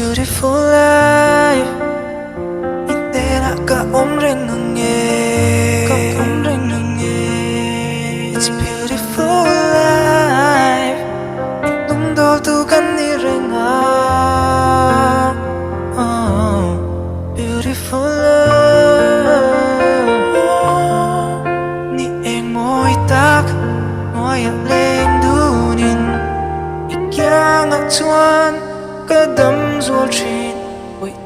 beautiful life. Itera ka omreng nge, it's beautiful life. Itum do tu kan ni renga. Oh, beautiful life. Ni eng moi tak, moi a leng dunin. Ikyang at chuan kadam zual chin wait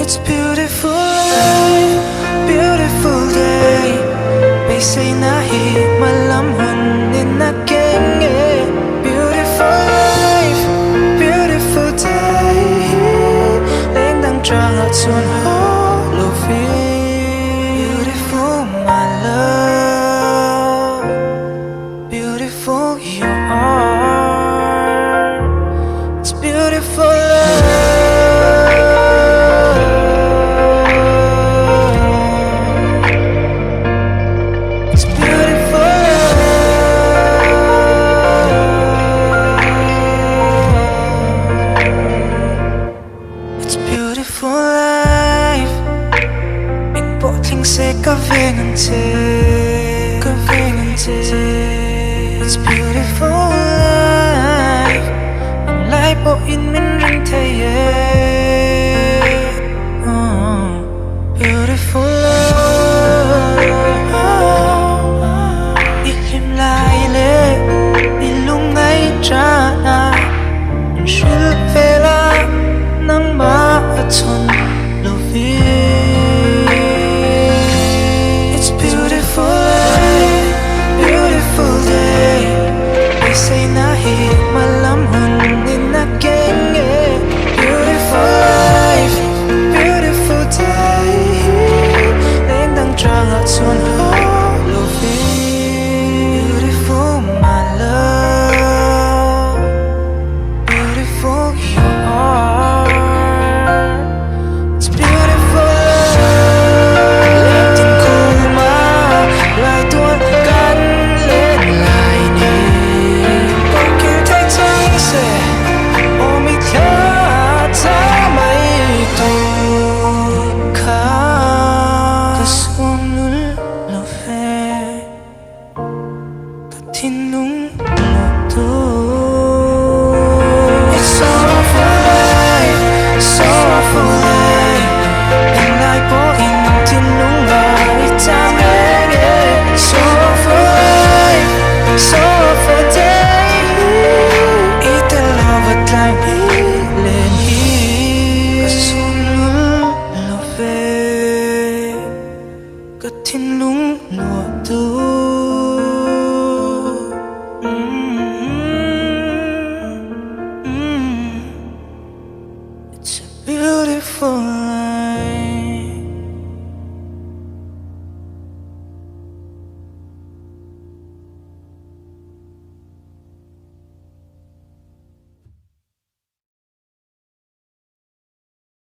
It's beautiful life, beautiful day. Bay say na hi malam hun in na kenge. Beautiful life, beautiful day. Lên đang trang at xuân ho lo fi. Beautiful my love, beautiful you are. It's beautiful love. It's beautiful love. It's beautiful life. In bottling se ka vengan te, ka vengan te. It's beautiful life. Lai po in min ring te ye. Beautiful love. Ilim lai le, ilung ay jana. Shil vela nang maaton lovi. It's beautiful life, beautiful day. They say na hi malam hun in na kenge. Beautiful life, beautiful day. Lên đang trang at xuân ho lovi. Beautiful my love, beautiful you are. It's beautiful love. Lên tình kuma lại tuôn cắn lên lại ni. Con kia thấy chẳng sẽ ôm ít khá ta mấy tu khá. Cả xuống núi lo phê, cả thiên nung lo tu. It's so awful life, so awful life. In lại bỏ in thiên nung lại trang nghe. So awful life, so awful day. Ita lawat lại đi lên hi. Cả xuống núi lo phê, cả thiên nung lo tu.